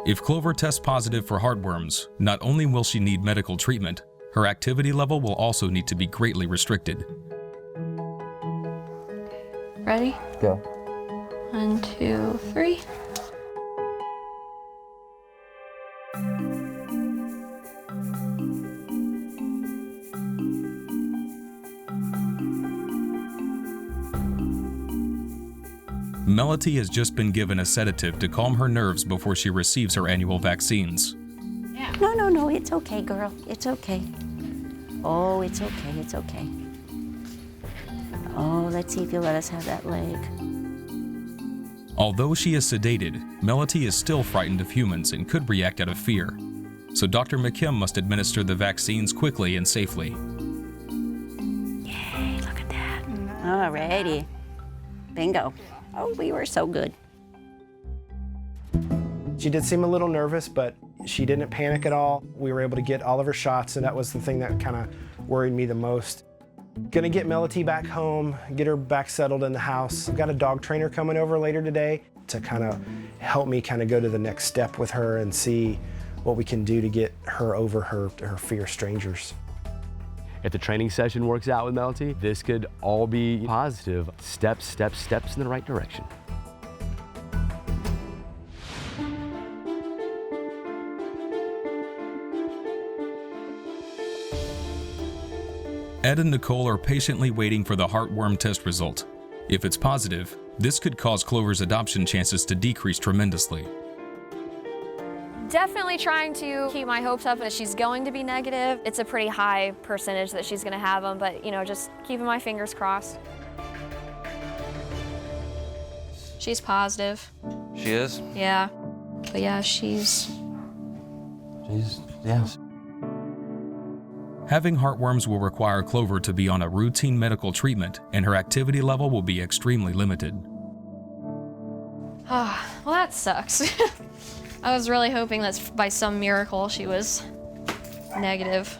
If Clover tests positive for heartworms, not only will she need medical treatment, her activity level will also need to be greatly restricted. Ready? Go. 1, 2, 3. Melody has just been given a sedative to calm her nerves before she receives her annual vaccines. No, it's okay, girl. It's okay. Oh, it's okay, it's okay. Oh, let's see if you'll let us have that leg. Although she is sedated, Melody is still frightened of humans and could react out of fear. So Dr. McKim must administer the vaccines quickly and safely. Yay, look at that. Alrighty. Bingo. Oh, we were so good. She did seem a little nervous, but she didn't panic at all. We were able to get all of her shots, and that was the thing that kind of worried me the most. Gonna get Melody back home, get her back settled in the house. I've got a dog trainer coming over later today to kind of help me kind of go to the next step with her and see what we can do to get her over her fear of strangers. If the training session works out with Melody, this could all be positive. Steps in the right direction. Ed and Nicole are patiently waiting for the heartworm test result. If it's positive, this could cause Clover's adoption chances to decrease tremendously. Definitely trying to keep my hopes up that she's going to be negative. It's a pretty high percentage that she's gonna have them, but you know, just keeping my fingers crossed. She's positive. She is? Yeah. But yeah, she's... Yes. Having heartworms will require Clover to be on a routine medical treatment, and her activity level will be extremely limited. Well, that sucks. I was really hoping that by some miracle she was negative.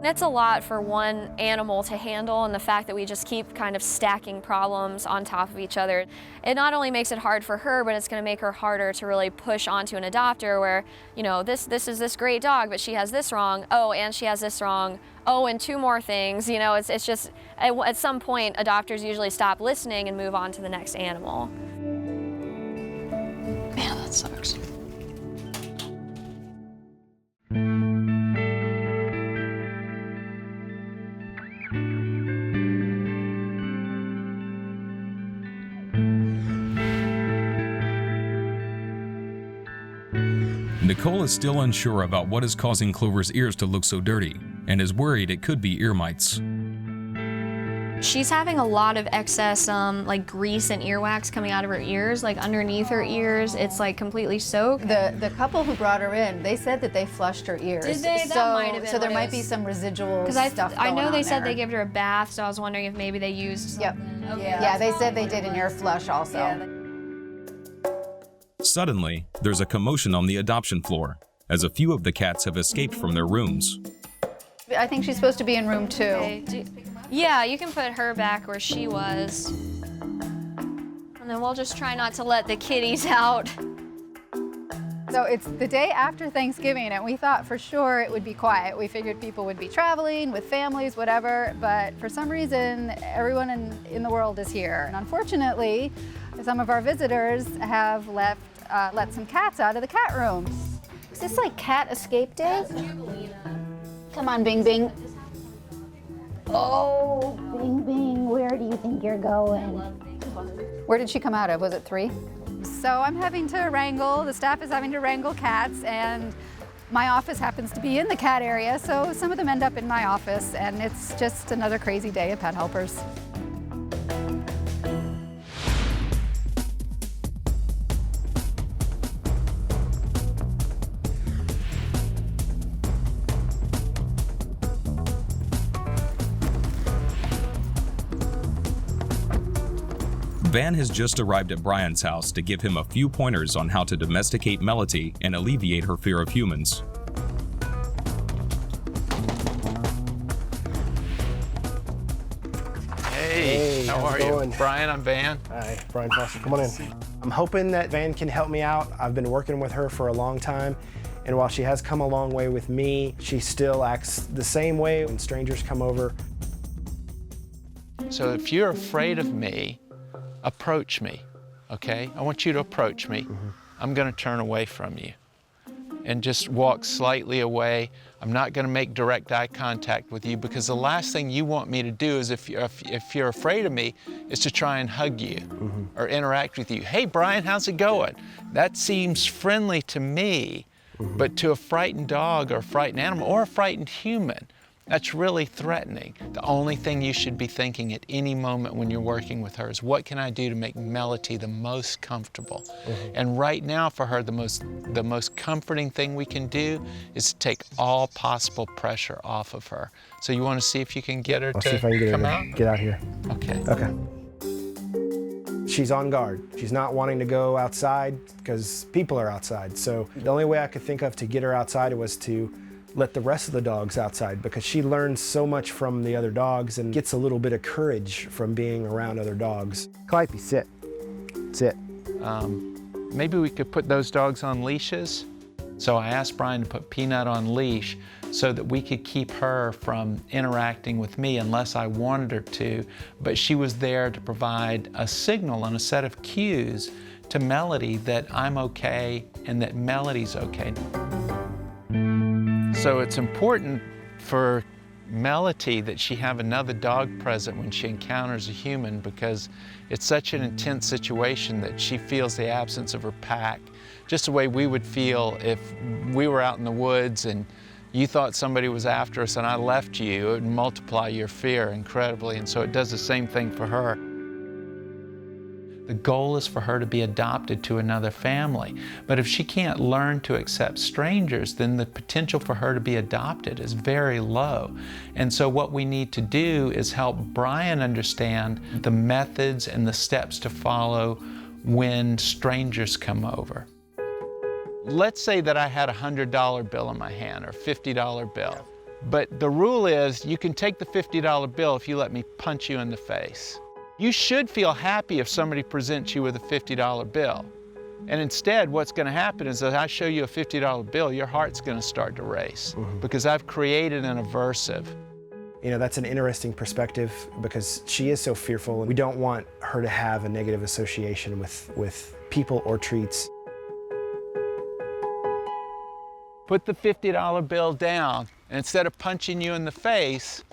It's a lot for one animal to handle, and the fact that we just keep kind of stacking problems on top of each other. It not only makes it hard for her, but it's going to make her harder to really push onto an adopter where, you know, this is this great dog, but she has this wrong. Oh, and she has this wrong. Oh, and 2 more things. You know, it's just, at some point, adopters usually stop listening and move on to the next animal. Man, that sucks. Nicole is still unsure about what is causing Clover's ears to look so dirty, and is worried it could be ear mites. She's having a lot of excess like grease and earwax coming out of her ears, like underneath her ears. It's like completely soaked. The couple who brought her in, they said that they flushed her ears. Did they? So, That might have been so there what it might was. be some residual stuff I know going they on said there. they gave her a bath, so I was wondering if maybe they used Yep. Okay, Yeah, they said they did an ear flush also. Suddenly, there's a commotion on the adoption floor, as a few of the cats have escaped from their rooms. I think she's supposed to be in room 2. Okay, yeah, you can put her back where she was. And then we'll just try not to let the kitties out. So it's the day after Thanksgiving, and we thought for sure it would be quiet. We figured people would be traveling with families, whatever, but for some reason, everyone in the world is here. And unfortunately, some of our visitors have let some cats out of the cat rooms. Is this like cat escape day? Come on, Bing Bing. Oh, Bing Bing, where do you think you're going? Where did she come out of? Was it 3? So I'm having to wrangle, the staff is having to wrangle cats, and my office happens to be in the cat area, so some of them end up in my office, and it's just another crazy day of pet helpers. Van has just arrived at Brian's house to give him a few pointers on how to domesticate Melody and alleviate her fear of humans. Hey, how how's are it you? going? Brian, I'm Van. Hi, Brian Foster, come on in. I'm hoping that Van can help me out. I've been working with her for a long time, and while she has come a long way with me, she still acts the same way when strangers come over. So if you're afraid of me, approach me, okay? I want you to approach me. I'm gonna turn away from you and just walk slightly away. I'm not gonna make direct eye contact with you, because the last thing you want me to do is, if you're afraid of me, is to try and hug you or interact with you. Hey, Brian, how's it going? That seems friendly to me, but to a frightened dog or a frightened animal or a frightened human, that's really threatening. The only thing you should be thinking at any moment when you're working with her is, what can I do to make Melody the most comfortable? And right now for her, the most comforting thing we can do is to take all possible pressure off of her. So you want to see if you can get her I'll see if I can to get come her out? to get out here. Okay. Okay. She's on guard. She's not wanting to go outside because people are outside. So the only way I could think of to get her outside was to let the rest of the dogs outside, because she learns so much from the other dogs and gets a little bit of courage from being around other dogs. Calliope, sit. Sit. Maybe we could put those dogs on leashes. So I asked Brian to put Peanut on leash so that we could keep her from interacting with me unless I wanted her to, but she was there to provide a signal and a set of cues to Melody that I'm okay and that Melody's okay. So it's important for Melody that she have another dog present when she encounters a human, because it's such an intense situation that she feels the absence of her pack, just the way we would feel if we were out in the woods and you thought somebody was after us and I left you. It would multiply your fear incredibly, and so it does the same thing for her. The goal is for her to be adopted to another family. But if she can't learn to accept strangers, then the potential for her to be adopted is very low. And so what we need to do is help Brian understand the methods and the steps to follow when strangers come over. Let's say that I had a $100 bill in my hand or a $50 bill. But the rule is you can take the $50 bill if you let me punch you in the face. You should feel happy if somebody presents you with a $50 bill. And instead, what's going to happen is that I show you a $50 bill, your heart's going to start to race because I've created an aversive. You know, that's an interesting perspective because she is so fearful, and we don't want her to have a negative association with people or treats. Put the $50 bill down, and instead of punching you in the face,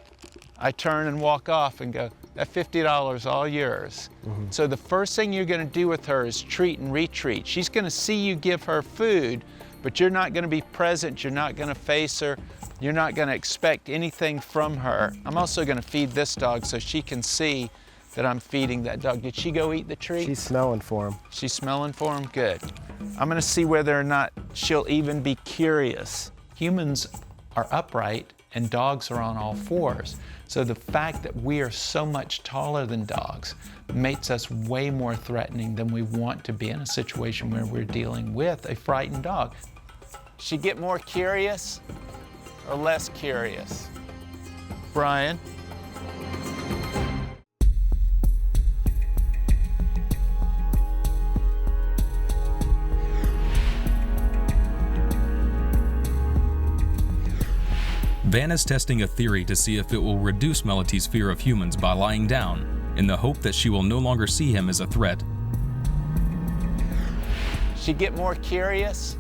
I turn and walk off and go, that $50 is all yours. So the first thing you're going to do with her is treat and retreat. She's going to see you give her food, but you're not going to be present, you're not going to face her, you're not going to expect anything from her. I'm also going to feed this dog so she can see that I'm feeding that dog. Did she go eat the treat? She's smelling for him. She's smelling for him? Good. I'm going to see whether or not she'll even be curious. Humans are upright and dogs are on all fours. So the fact that we are so much taller than dogs makes us way more threatening than we want to be in a situation where we're dealing with a frightened dog. She get more curious or less curious? Brian? Van is testing a theory to see if it will reduce Melody's fear of humans by lying down, in the hope that she will no longer see him as a threat. She get more curious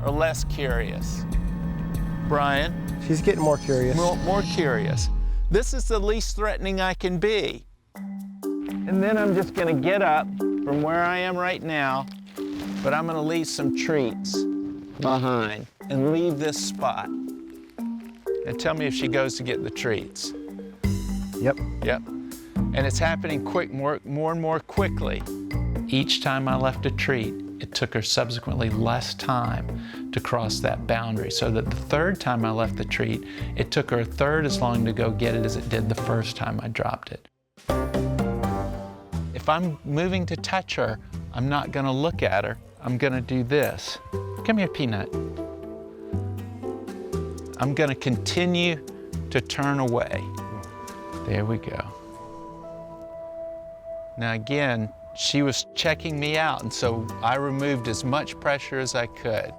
or less curious? Brian? She's getting more curious. More curious. This is the least threatening I can be. And then I'm just gonna get up from where I am right now, but I'm gonna leave some treats behind and leave this spot. And tell me if she goes to get the treats. Yep. Yep. And it's happening more and more quickly. Each time I left a treat, it took her subsequently less time to cross that boundary, so that the third time I left the treat, it took her a third as long to go get it as it did the first time I dropped it. If I'm moving to touch her, I'm not gonna look at her. I'm gonna do this. Come here, Peanut. I'm gonna continue to turn away. There we go. Now again, she was checking me out, and so I removed as much pressure as I could.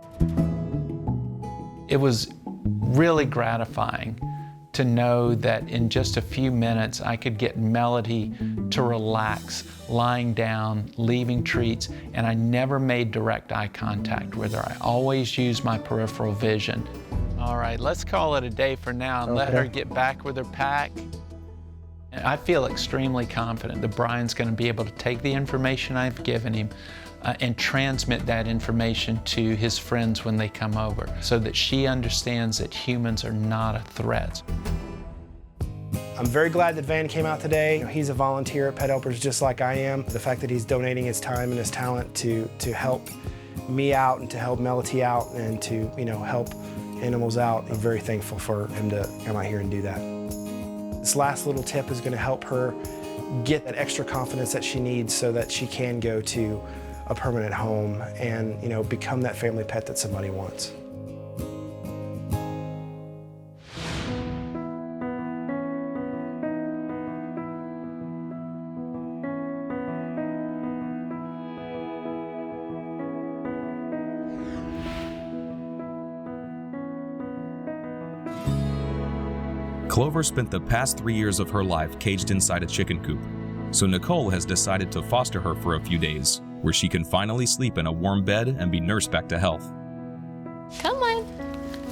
It was really gratifying to know that in just a few minutes I could get Melody to relax, lying down, leaving treats, and I never made direct eye contact with her. I always used my peripheral vision. All right, let's call it a day for now and let her get back with her pack. I feel extremely confident that Brian's going to be able to take the information I've given him and transmit that information to his friends when they come over, so that she understands that humans are not a threat. I'm very glad that Van came out today. He's a volunteer at Pet Helpers just like I am. The fact that he's donating his time and his talent to help me out and to help Melody out and to help animals out, I'm very thankful for him to come out here and do that. This last little tip is going to help her get that extra confidence that she needs so that she can go to a permanent home and become that family pet that somebody wants. Clover spent the past 3 years of her life caged inside a chicken coop, so Nicole has decided to foster her for a few days, where she can finally sleep in a warm bed and be nursed back to health. Come on.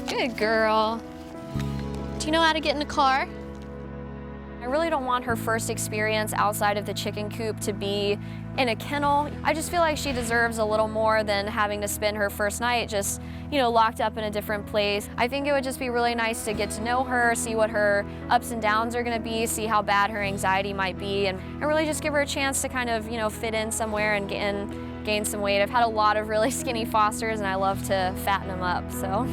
Good girl. Do you know how to get in a car? I really don't want her first experience outside of the chicken coop to be in a kennel. I just feel like she deserves a little more than having to spend her first night just, you know, locked up in a different place. I think it would just be really nice to get to know her, see what her ups and downs are gonna be, see how bad her anxiety might be, and really just give her a chance to kind of, you know, fit in somewhere and gain some weight. I've had a lot of really skinny fosters and I love to fatten them up, so.